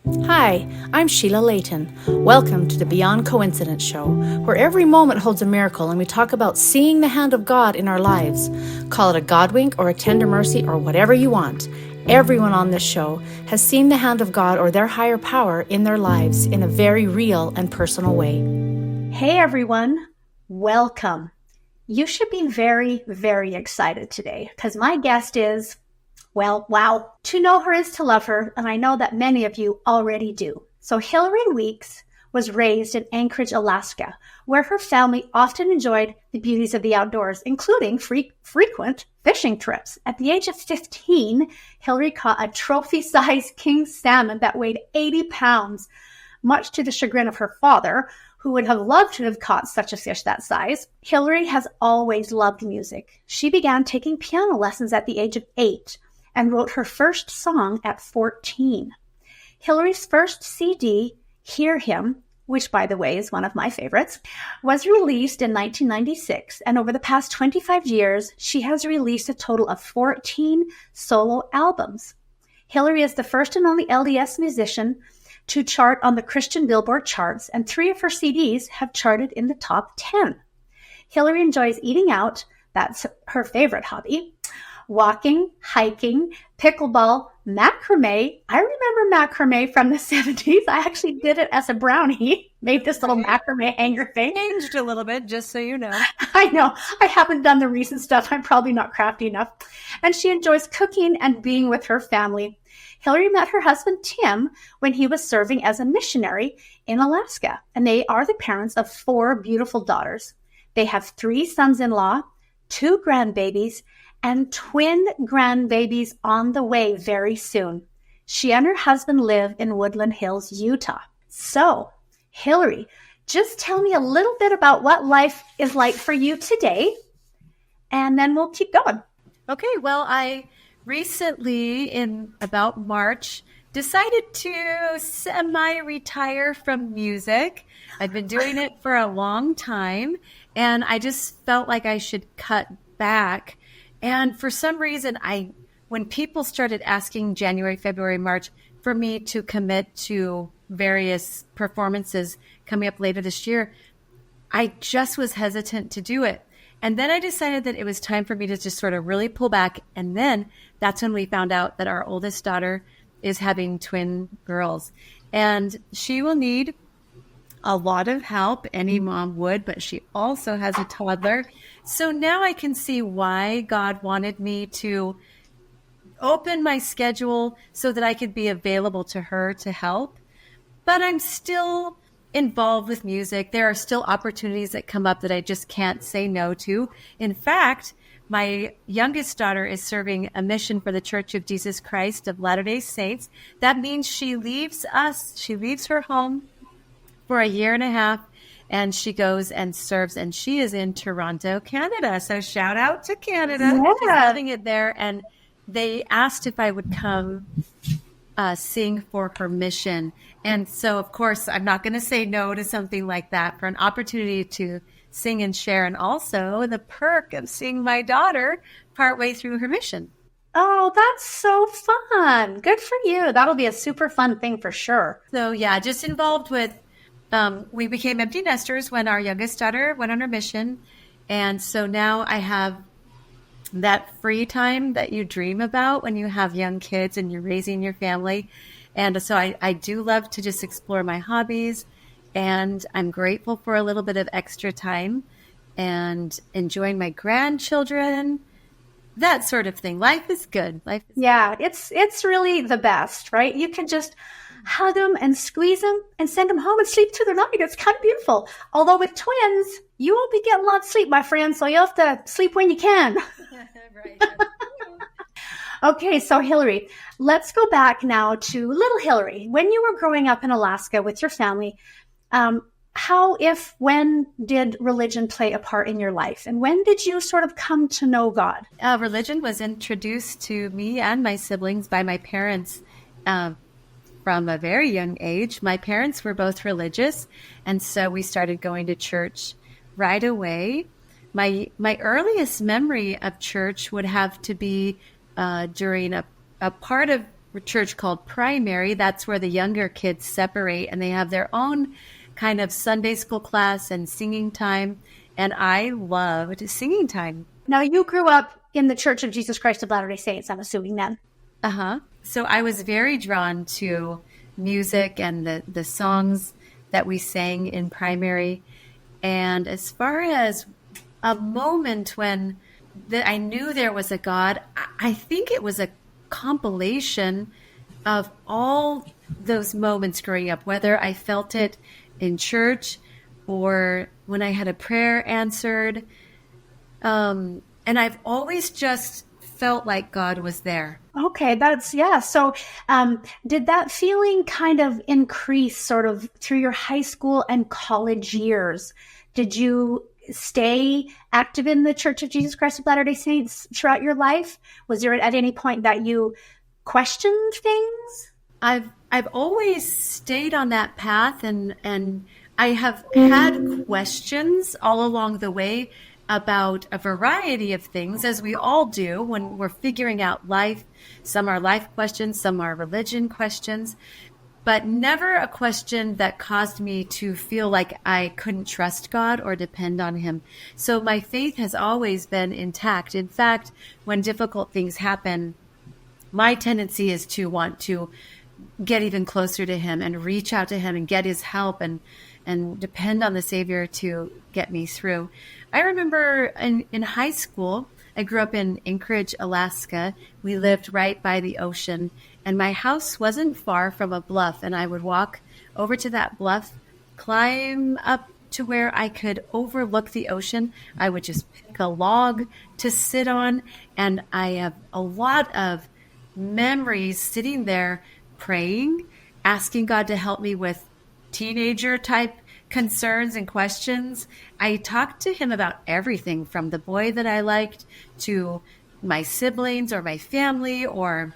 Hi, I'm Sheila Layton. Welcome to the Beyond Coincidence Show, where every moment holds a miracle and we talk about seeing the hand of God in our lives. Call it a God wink or a tender mercy or whatever you want. Everyone on this show has seen the hand of God or their higher power in their lives in a very real and personal way. Hey everyone, welcome. You should be very, very excited today because my guest is, well, wow. To know her is to love her, and I know that many of you already do. So Hilary Weeks was raised in Anchorage, Alaska, where her family often enjoyed the beauties of the outdoors, including frequent fishing trips. At the age of 15, Hilary caught a trophy-sized king salmon that weighed 80 pounds, much to the chagrin of her father, who would have loved to have caught such a fish that size. Hilary has always loved music. She began taking piano lessons at the age of 8 and wrote her first song at 14. Hilary's first CD, Hear Him, which by the way is one of my favorites, was released in 1996, and over the past 25 years, she has released a total of 14 solo albums. Hilary is the first and only LDS musician to chart on the Christian Billboard charts, and 3 of her CDs have charted in the top 10. Hilary enjoys eating out, that's her favorite hobby, walking, hiking, pickleball, macrame. I remember macrame from the 70s. I actually did it as a brownie, made this little macrame hanger thing. Changed a little bit, just so you know. I know. I haven't done the recent stuff. I'm probably not crafty enough. And she enjoys cooking and being with her family. Hilary met her husband, Tim, when he was serving as a missionary in Alaska, and they are the parents of 4 beautiful daughters. They have 3 sons-in-law, 2 grandbabies, and twin grandbabies on the way very soon. She and her husband live in Woodland Hills, Utah. So, Hilary, just tell me a little bit about what life is like for you today, and then we'll keep going. Okay, well, I recently, in about March, decided to semi-retire from music. I've been doing it for a long time, and I just felt like I should cut back. And for some reason, when people started asking January, February, March for me to commit to various performances coming up later this year, I just was hesitant to do it. And then I decided that it was time for me to just sort of really pull back. And then that's when we found out that our oldest daughter is having twin girls. And she will need a lot of help. Any mom would, but she also has a toddler. So now I can see why God wanted me to open my schedule so that I could be available to her to help. But I'm still involved with music. There are still opportunities that come up that I just can't say no to. In fact, my youngest daughter is serving a mission for the Church of Jesus Christ of Latter-day Saints. That means she leaves her home for a year and a half, and she goes and serves, and she is in Toronto, Canada. So shout out to Canada. Yeah. She's loving it there. And they asked if I would come sing for her mission. And so, of course, I'm not going to say no to something like that for an opportunity to sing and share, and also the perk of seeing my daughter partway through her mission. Oh, that's so fun. Good for you. That'll be a super fun thing for sure. So, yeah, just involved with, we became empty nesters when our youngest daughter went on her mission. And so now I have that free time that you dream about when you have young kids and you're raising your family. And so I do love to just explore my hobbies, and I'm grateful for a little bit of extra time and enjoying my grandchildren, that sort of thing. Life is good. Yeah, it's really the best, right? You can just hug them and squeeze them and send them home and sleep through the night. It's kind of beautiful. Although with twins, you won't be getting a lot of sleep, my friend, so you have to sleep when you can. Right. Okay, so Hilary, let's go back now to little Hilary. When you were growing up in Alaska with your family, when did religion play a part in your life? And when did you sort of come to know God? Religion was introduced to me and my siblings by my parents from a very young age. My parents were both religious, and so we started going to church right away. My earliest memory of church would have to be during a part of church called Primary. That's where the younger kids separate and they have their own kind of Sunday school class and singing time. And I loved singing time. Now, you grew up in the Church of Jesus Christ of Latter-day Saints, I'm assuming then. Uh-huh. So I was very drawn to music and the songs that we sang in Primary. And as far as a moment when I knew there was a God, I think it was a compilation of all those moments growing up, whether I felt it in church or when I had a prayer answered. And I've always just felt like God was there. Okay, yeah. So did that feeling kind of increase sort of through your high school and college years? Did you stay active in the Church of Jesus Christ of Latter-day Saints throughout your life? Was there at any point that you questioned things? I've always stayed on that path, and I have had questions all along the way about a variety of things, as we all do when we're figuring out life. Some are life questions, some are religion questions, but never a question that caused me to feel like I couldn't trust God or depend on him. So my faith has always been intact. In fact, when difficult things happen, my tendency is to want to get even closer to him and reach out to him and get his help and depend on the Savior to get me through. I remember in high school, I grew up in Anchorage, Alaska. We lived right by the ocean, and my house wasn't far from a bluff, and I would walk over to that bluff, climb up to where I could overlook the ocean. I would just pick a log to sit on, and I have a lot of memories sitting there praying, asking God to help me with teenager type concerns and questions. I talked to him about everything from the boy that I liked to my siblings or my family or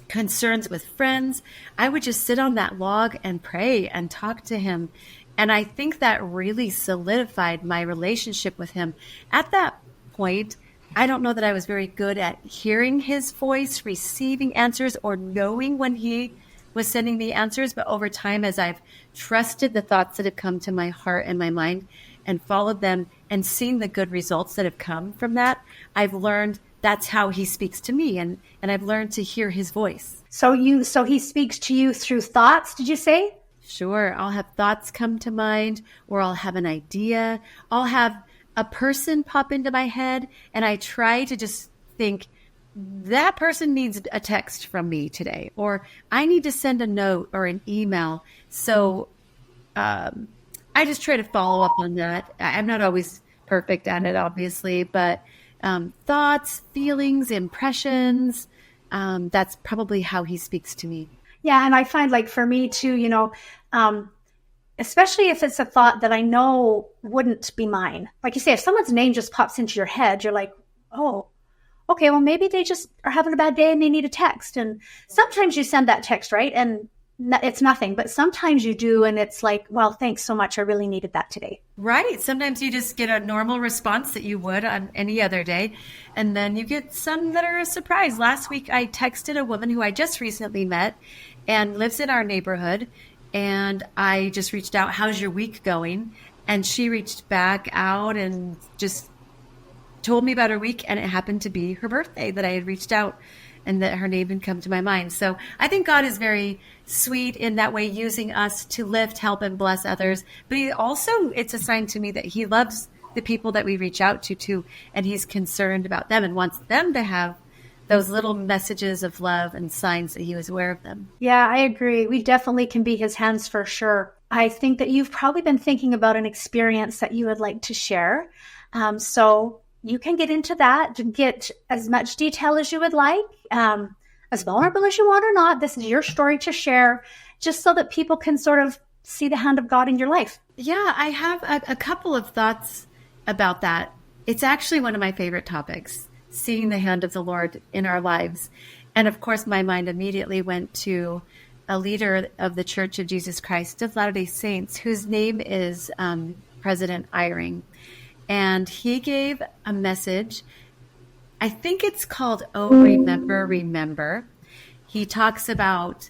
concerns with friends. I would just sit on that log and pray and talk to him. And I think that really solidified my relationship with him. At that point, I don't know that I was very good at hearing his voice, receiving answers, or knowing when he was sending me answers. But over time, as I've trusted the thoughts that have come to my heart and my mind and followed them and seen the good results that have come from that, I've learned that's how he speaks to me. And I've learned to hear his voice. So he speaks to you through thoughts, did you say? Sure. I'll have thoughts come to mind, or I'll have an idea. I'll have a person pop into my head, and I try to just think, that person needs a text from me today, or I need to send a note or an email. So I just try to follow up on that. I'm not always perfect at it, obviously, but thoughts, feelings, impressions, that's probably how he speaks to me. Yeah, and I find, like, for me too, especially if it's a thought that I know wouldn't be mine. Like you say, if someone's name just pops into your head, you're like, oh, okay, well, maybe they just are having a bad day and they need a text. And sometimes you send that text, right? And it's nothing, but sometimes you do. And it's like, well, thanks so much. I really needed that today. Right. Sometimes you just get a normal response that you would on any other day. And then you get some that are a surprise. Last week, I texted a woman who I just recently met and lives in our neighborhood. And I just reached out, how's your week going? And she reached back out and just told me about her week, and it happened to be her birthday that I had reached out and that her name had come to my mind. So I think God is very sweet in that way, using us to lift, help, and bless others. But it's a sign to me that he loves the people that we reach out to too, and he's concerned about them and wants them to have those little messages of love and signs that he was aware of them. Yeah, I agree. We definitely can be his hands for sure. I think that you've probably been thinking about an experience that you would like to share. So you can get into that, to get as much detail as you would like, as vulnerable as you want or not. This is your story to share, just so that people can sort of see the hand of God in your life. Yeah, I have a couple of thoughts about that. It's actually one of my favorite topics, seeing the hand of the Lord in our lives. And of course, my mind immediately went to a leader of the Church of Jesus Christ of Latter-day Saints, whose name is President Eyring. And he gave a message. I think it's called, Oh, Remember, Remember. he talks about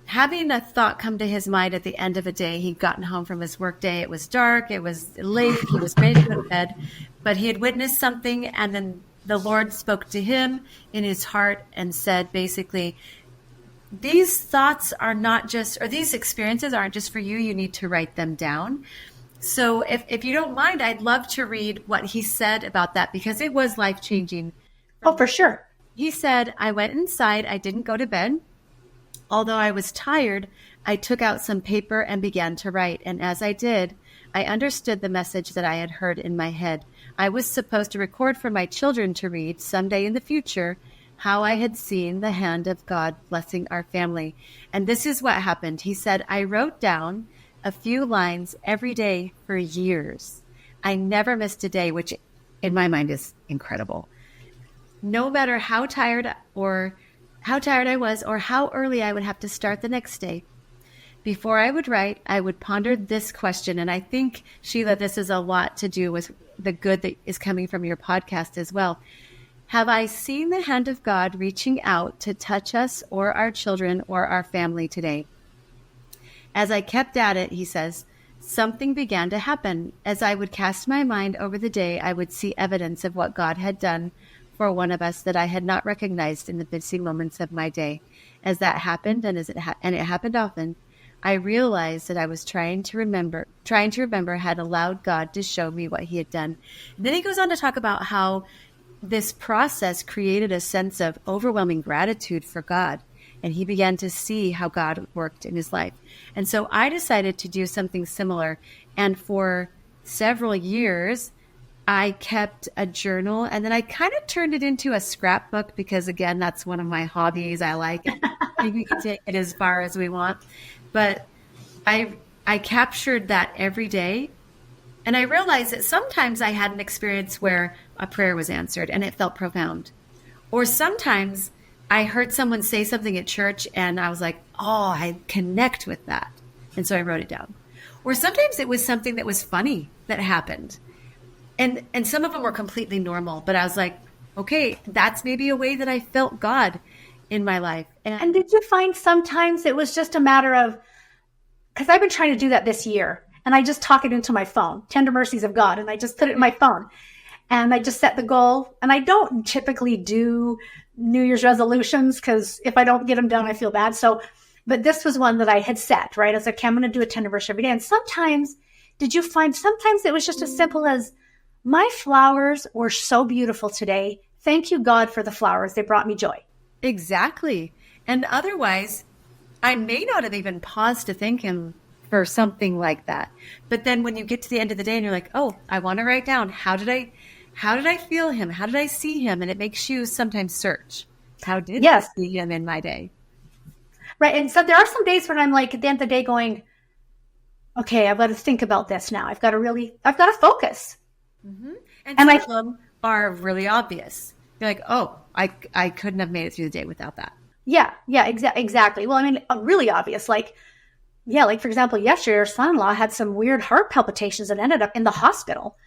having a thought come to his mind at the end of a day. He'd gotten home from his work day. It was dark. It was late. He was ready to go to bed, but he had witnessed something. And then the Lord spoke to him in his heart and said, basically, these thoughts are not just, or these experiences aren't just for you. You need to write them down. So if you don't mind, I'd love to read what he said about that, because it was life-changing. Oh, for sure. He said, I went inside. I didn't go to bed. Although I was tired, I took out some paper and began to write. And as I did, I understood the message that I had heard in my head. I was supposed to record for my children to read someday in the future how I had seen the hand of God blessing our family. And this is what happened. He said, I wrote down a few lines every day for years. I never missed a day, which in my mind is incredible. No matter how tired I was or how early I would have to start the next day. Before I would write, I would ponder this question. And I think, Sheila, this is a lot to do with the good that is coming from your podcast as well. Have I seen the hand of God reaching out to touch us or our children or our family today? As I kept at it, he says, something began to happen. As I would cast my mind over the day, I would see evidence of what God had done for one of us that I had not recognized in the busy moments of my day. As that happened, and it happened often, I realized that I was trying to remember had allowed God to show me what he had done. And then he goes on to talk about how this process created a sense of overwhelming gratitude for God. And he began to see how God worked in his life. And so I decided to do something similar. And for several years, I kept a journal, and then I kind of turned it into a scrapbook because, again, that's one of my hobbies. I like it. We can take it as far as we want. But I captured that every day. And I realized that sometimes I had an experience where a prayer was answered and it felt profound. Or sometimes I heard someone say something at church and I was like, oh, I connect with that. And so I wrote it down. Or sometimes it was something that was funny that happened. And some of them were completely normal, but I was like, okay, that's maybe a way that I felt God in my life. And did you find sometimes it was just a matter of, because I've been trying to do that this year, and I just talk it into my phone, Tender Mercies of God, and I just put it in my phone. And I just set the goal. And I don't typically do New Year's resolutions because if I don't get them done, I feel bad. But this was one that I had set, right? I was like, okay, I'm going to do a tender mercy every day. And sometimes, did you find sometimes it was just as simple as, my flowers were so beautiful today. Thank you, God, for the flowers. They brought me joy. Exactly. And otherwise, I may not have even paused to thank him for something like that. But then when you get to the end of the day and you're like, oh, I want to write down, how did I feel him? How did I see him? And it makes you sometimes search. How did I see him in my day? Right. And so there are some days when I'm like at the end of the day going, okay, I've got to think about this now. I've got to focus. Mm-hmm. And some of them are really obvious. You're like, oh, I couldn't have made it through the day without that. Yeah, exactly. Well, I mean, really obvious. Like for example, yesterday, our son-in-law had some weird heart palpitations and ended up in the hospital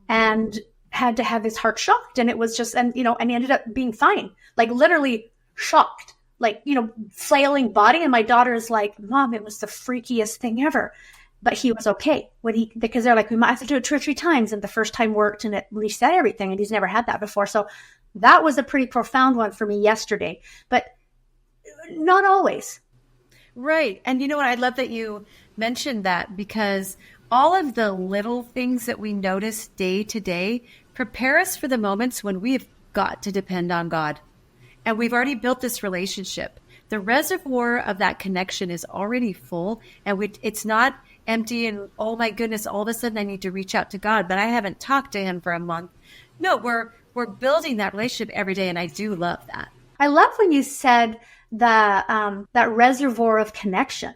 and had to have his heart shocked. And it was just, and he ended up being fine, like literally shocked, like, flailing body. And my daughter is like, Mom, it was the freakiest thing ever. But he was okay because they're like, we might have to do it 2 or 3 times. And the first time worked and it reset everything. And he's never had that before. So that was a pretty profound one for me yesterday, but not always. Right. And you know what? I love that you mentioned that, because all of the little things that we notice day to day prepare us for the moments when we've got to depend on God. And we've already built this relationship. The reservoir of that connection is already full, and it's not empty and, oh my goodness, all of a sudden I need to reach out to God, but I haven't talked to him for a month. No, we're building that relationship every day, and I do love that. I love when you said that reservoir of connection.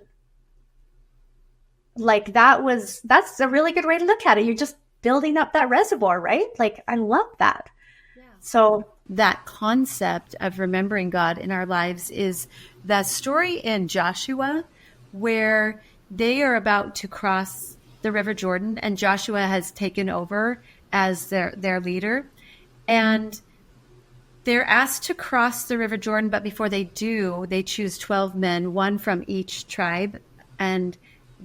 Like that's a really good way to look at it. You're just building up that reservoir, right? Like, I love that. Yeah. So that concept of remembering God in our lives is that story in Joshua where they are about to cross the River Jordan, and Joshua has taken over as their leader. And They're asked to cross the River Jordan, but before they do, they choose 12 men, one from each tribe. And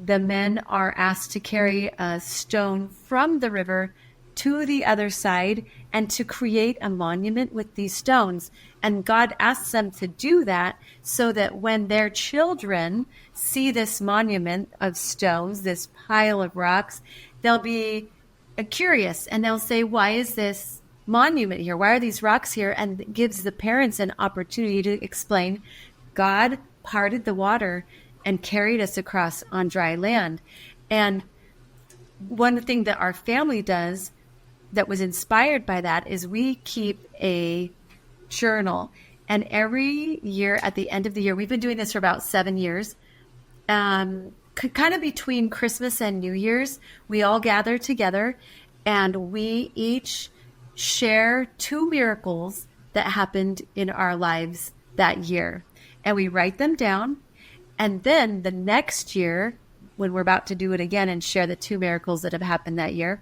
the men are asked to carry a stone from the river to the other side and to create a monument with these stones. And God asks them to do that so that when their children see this monument of stones, this pile of rocks, they'll be curious and they'll say, why is this monument here? Why are these rocks here? And it gives the parents an opportunity to explain, God parted the water and carried us across on dry land. And one thing that our family does that was inspired by that is we keep a journal. And every year at the end of the year, we've been doing this for about 7 years, kind of between Christmas and New Year's, we all gather together and we each share 2 miracles that happened in our lives that year. And we write them down. And then the next year, when we're about to do it again and share the 2 miracles that have happened that year,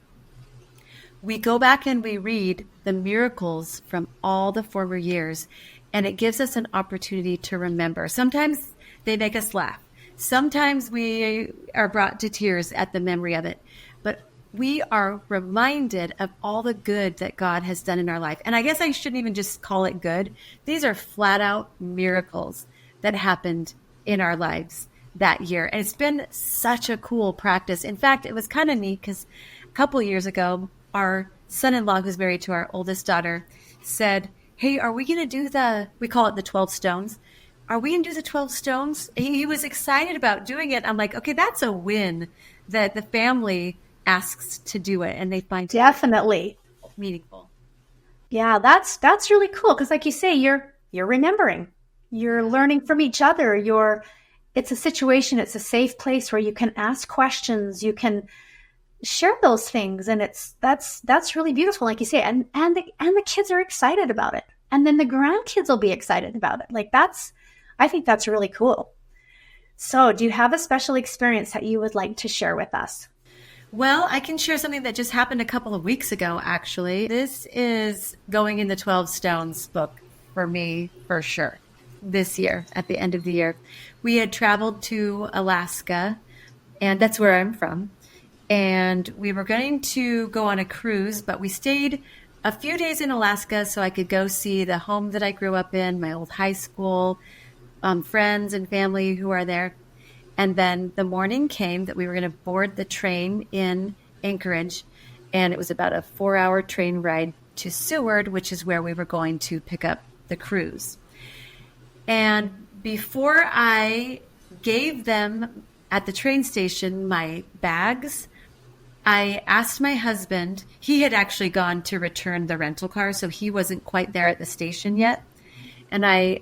we go back and we read the miracles from all the former years. And it gives us an opportunity to remember. Sometimes they make us laugh. Sometimes we are brought to tears at the memory of it. But we are reminded of all the good that God has done in our life. And I guess I shouldn't even just call it good. These are flat out miracles that happened in our lives that year. And it's been such a cool practice. In fact, it was kind of neat because a couple of years ago, our son-in-law, who's married to our oldest daughter, said, hey, are we going to do we call it the 12 stones. Are we going to do the 12 stones? He was excited about doing it. I'm like, okay, that's a win that the family asks to do it and they find definitely meaningful. Yeah, that's really cool. Cause like you say, you're remembering, you're learning from each other. It's a situation. It's a safe place where you can ask questions. You can share those things. And that's really beautiful. Like you say, and the kids are excited about it. And then the grandkids will be excited about it. I think that's really cool. So do you have a special experience that you would like to share with us? Well, I can share something that just happened a couple of weeks ago, actually. This is going in the 12 Stones book for me, for sure, this year, at the end of the year. We had traveled to Alaska, and that's where I'm from. And we were going to go on a cruise, but we stayed a few days in Alaska so I could go see the home that I grew up in, my old high school, friends and family who are there. And then the morning came that we were going to board the train in Anchorage, and it was about a 4-hour train ride to Seward, which is where we were going to pick up the cruise. And before I gave them at the train station my bags, I asked my husband, he had actually gone to return the rental car, so he wasn't quite there at the station yet. And I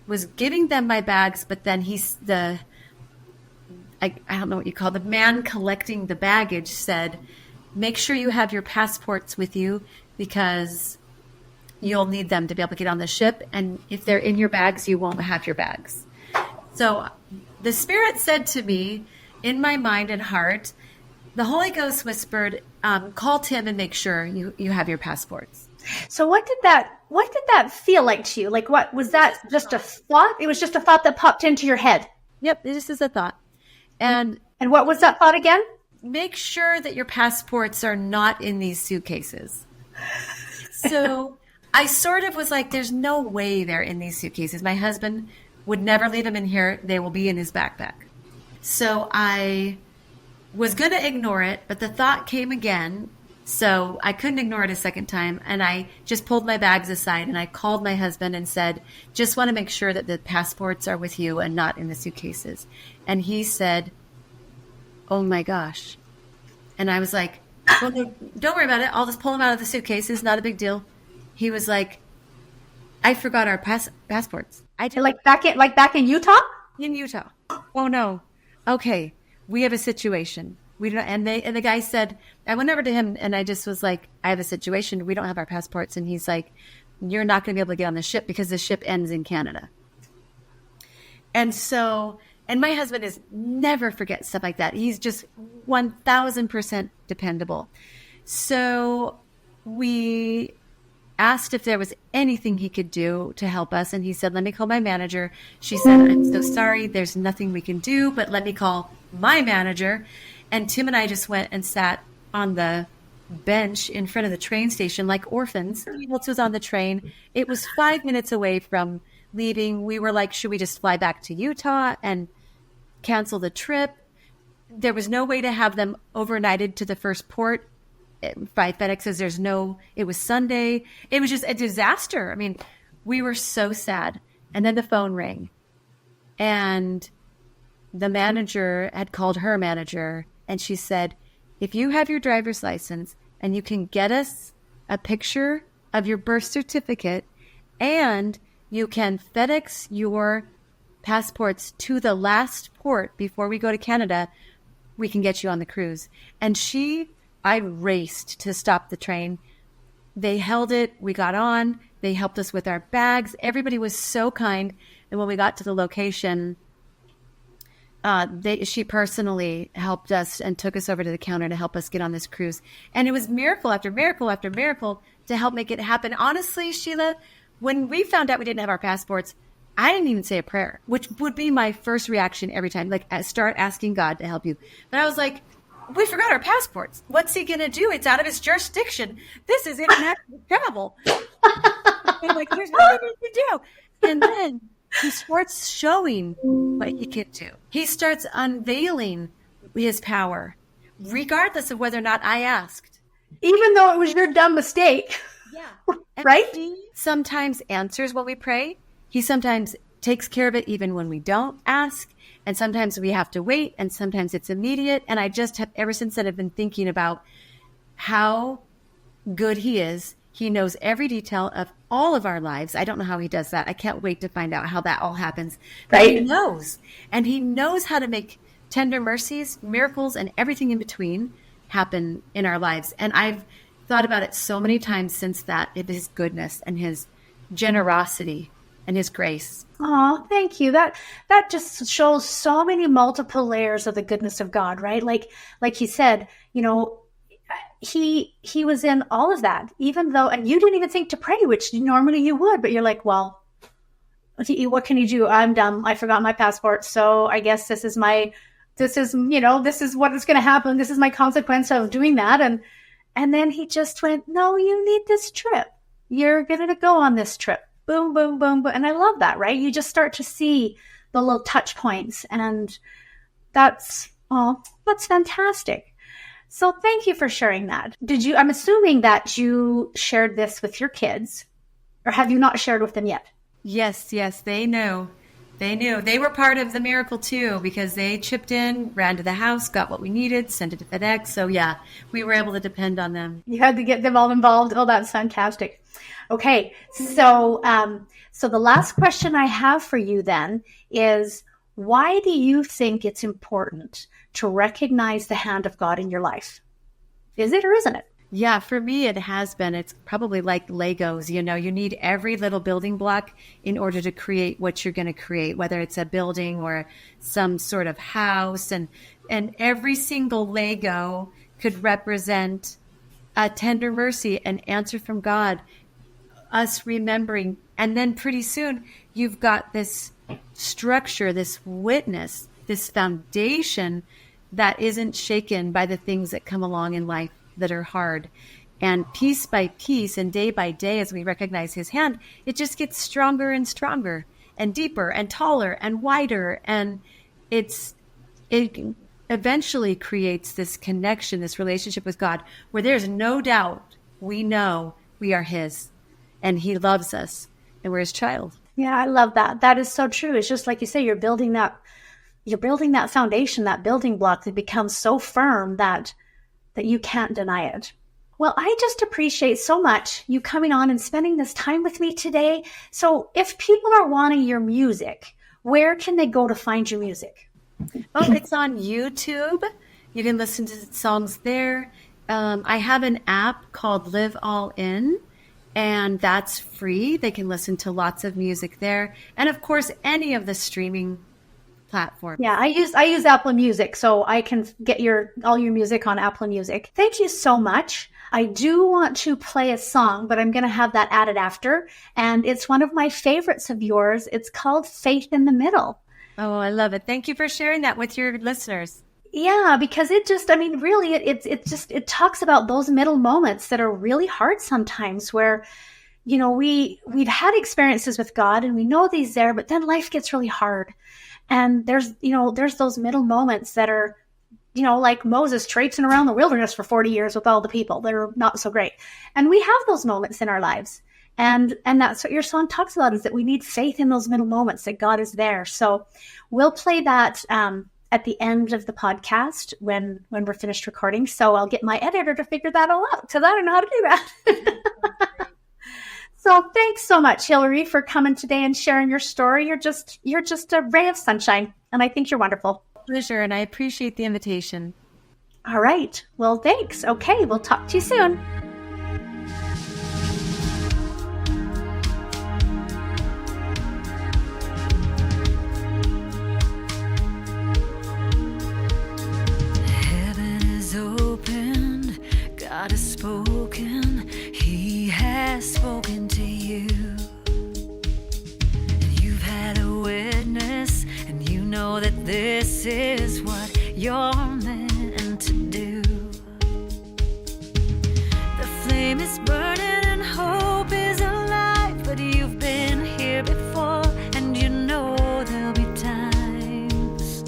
was giving them my bags, but then I don't know what you call it, the man collecting the baggage said, make sure you have your passports with you because you'll need them to be able to get on the ship. And if they're in your bags, you won't have your bags. So the Spirit said to me, in my mind and heart, the Holy Ghost whispered, call Tim and make sure you have your passports. So what did that feel like to you? Like, what was that? Just a thought? It was just a thought that popped into your head. Yep. This is a thought. And what was that thought again? Make sure that your passports are not in these suitcases. So I sort of was like, there's no way they're in these suitcases. My husband would never leave them in here. They will be in his backpack. So I was going to ignore it, but the thought came again. So I couldn't ignore it a second time. And I just pulled my bags aside and I called my husband and said, just want to make sure that the passports are with you and not in the suitcases. And he said, oh my gosh. And I was like, well, no, don't worry about it. I'll just pull them out of the suitcases. Not a big deal. He was like, I forgot our passports. I did. Like back in Utah? In Utah. Oh no. Okay. We have a situation. We don't, and the guy said, I went over to him and I just was like, I have a situation. We don't have our passports. And he's like, you're not going to be able to get on the ship because the ship ends in Canada. And so, and my husband is never forget stuff like that. He's just 1000% dependable. So we asked if there was anything he could do to help us. And he said, let me call my manager. She said, I'm so sorry. There's nothing we can do, but let me call my manager. And Tim and I just went and sat on the bench in front of the train station like orphans. Everyone else was on the train. It was 5 minutes away from leaving. We were like, should we just fly back to Utah and cancel the trip? There was no way to have them overnighted to the first port by FedEx says it was Sunday. It was just a disaster. I mean, we were so sad. And then the phone rang and the manager had called her manager and she said, if you have your driver's license and you can get us a picture of your birth certificate and you can FedEx your passports to the last port before we go to Canada, we can get you on the cruise. And I raced to stop the train. They held it. We got on. They helped us with our bags. Everybody was so kind. And when we got to the location, she personally helped us and took us over to the counter to help us get on this cruise. And it was miracle after miracle after miracle to help make it happen. Honestly, Sheila, when we found out we didn't have our passports, I didn't even say a prayer, which would be my first reaction every time. Like, start asking God to help you. But I was like, we forgot our passports. What's he going to do? It's out of his jurisdiction. This is international travel. I'm like, here's what we need to do. And then he starts showing what he can do. He starts unveiling his power, regardless of whether or not I asked. Even though it was your dumb mistake. Yeah. Right? He sometimes answers what we pray. He sometimes takes care of it even when we don't ask. And sometimes we have to wait, and sometimes it's immediate. And I just have, ever since then, I've been thinking about how good he is. He knows every detail of all of our lives. I don't know how he does that. I can't wait to find out how that all happens. But right. He knows. And he knows how to make tender mercies, miracles, and everything in between happen in our lives. And I've thought about it so many times since that, his goodness and his generosity and his grace. Oh, thank you. That just shows so many multiple layers of the goodness of God, right? Like he said, he was in all of that, even though, and you didn't even think to pray, which normally you would, but you're like, well, what can you do? I'm dumb. I forgot my passport. So I guess this is what is going to happen. This is my consequence of doing that. And then he just went, no, you need this trip. You're going to go on this trip. Boom, boom, boom, boom. And I love that, right? You just start to see the little touch points, and that's fantastic. So thank you for sharing that. I'm assuming that you shared this with your kids, or have you not shared with them yet? Yes, they knew. They knew. They were part of the miracle too, because they chipped in, ran to the house, got what we needed, sent it to FedEx. So yeah, we were able to depend on them. You had to get them all involved. Oh, that's fantastic. Okay, so the last question I have for you then is, why do you think it's important to recognize the hand of God in your life? Is it or isn't it? Yeah, for me, it has been. It's probably like Legos. You need every little building block in order to create what you're going to create, whether it's a building or some sort of house. And every single Lego could represent a tender mercy, an answer from God, us remembering. And then pretty soon you've got this structure, this witness, this foundation that isn't shaken by the things that come along in life that are hard. And piece by piece and day by day, as we recognize his hand, it just gets stronger and stronger and deeper and taller and wider. And it eventually creates this connection, this relationship with God, where there's no doubt we know we are his and he loves us and we're his child. Yeah, I love that. That is so true. It's just like you say, you're building that foundation, that building block that becomes so firm that you can't deny it. Well, I just appreciate so much you coming on and spending this time with me today. So if people are wanting your music, where can they go to find your music? Oh, it's on YouTube. You can listen to songs there. I have an app called Live All In, and that's free. They can listen to lots of music there. And of course, any of the streaming platforms. Yeah, I use Apple Music, so I can get all your music on Apple Music. Thank you so much. I do want to play a song, but I'm going to have that added after. And it's one of my favorites of yours. It's called Faith in the Middle. Oh, I love it. Thank you for sharing that with your listeners. Yeah, because it just, I mean, really, it talks about those middle moments that are really hard sometimes where, you know, we've had experiences with God and we know that He's there, but then life gets really hard. And there's those middle moments that are, you know, like Moses traipsing around the wilderness for 40 years with all the people that are not so great. And we have those moments in our lives. And that's what your song talks about, is that we need faith in those middle moments, that God is there. So we'll play that at the end of the podcast when we're finished recording. So I'll get my editor to figure that all out, because I don't know how to do that. So thanks so much, Hilary, for coming today and sharing your story. You're just a ray of sunshine, and I think you're wonderful. Pleasure, and I appreciate the invitation. All right. Well, thanks. Okay, we'll talk to you soon. Heaven is opened, God has spoken, He has spoken to you. And you've had a witness, and you know that this is what you're meant to do. The flame is burning and hope is alive, but you've been here before, and you know there'll be times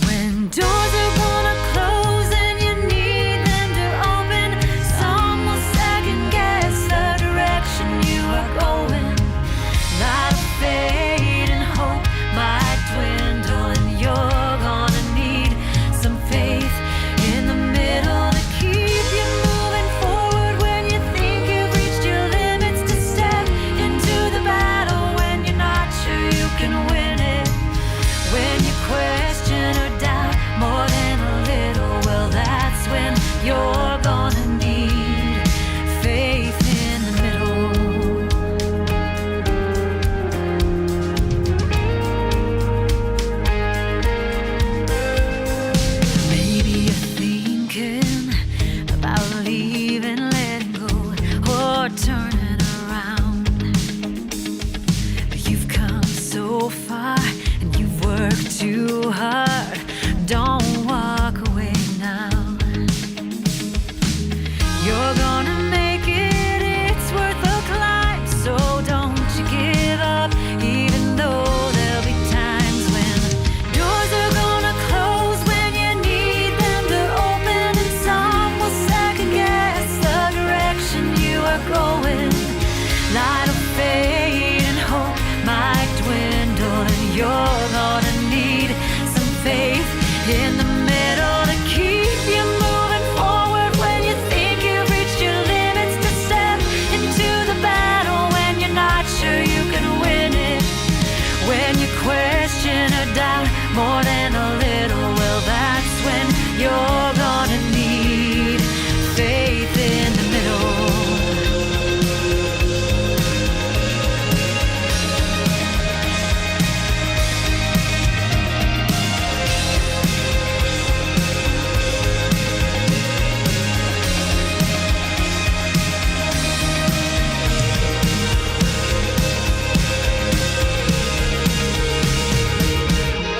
when doors are gonna close and you need them to open. Some will second guess the direction you are going. Light of fade and hope might dwindle, and you're gonna need some faith in the middle to keep you moving forward when you think you've reached your limits, to step into the battle when you're not sure you can win it. When you question or doubt more than a little, well, that's when you're gonna need faith in the middle. Maybe you're thinking about leaving, letting go, or turning around. But you've come so far and you've worked too hard. Don't walk away now. You're gonna make it, it's worth the climb. So don't you give up, even though there'll be times when doors are gonna close, when you need them to open, and some will second guess the direction you are going. Light will fade and hope might dwindle, and you're gonna need some faith in the middle to keep you moving forward when you think you've reached your limits, to step into the battle when you're not sure you can win it. When you question or doubt more than a little, well, that's when you're gonna need faith in the middle.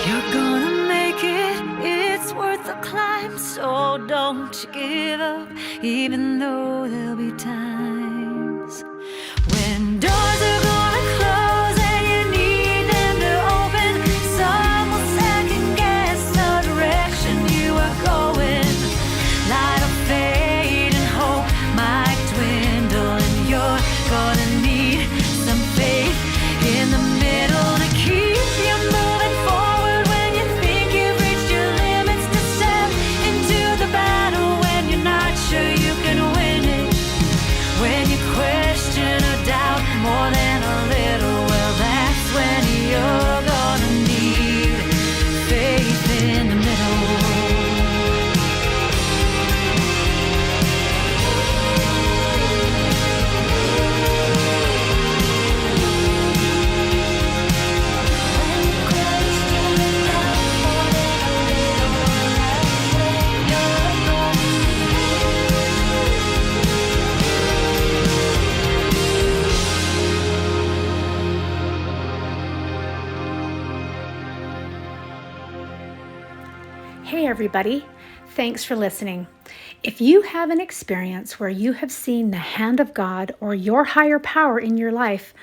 You're gonna make it, it's worth the climb. So don't you give up, even though there'll be times when doors are gonna close and you need them to open. Some will second guess the direction you are going. Light will fade and hope might dwindle, and you're gonna need some faith in the middle to keep you moving forward when you think you've reached your limits, to step into the battle when you're not sure you can win it. Hey everybody, thanks for listening. If you have an experience where you have seen the hand of God or your higher power in your life,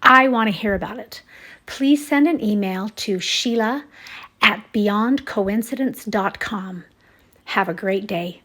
I want to hear about it. Please send an email to Sheila@beyondcoincidence.com. Have a great day.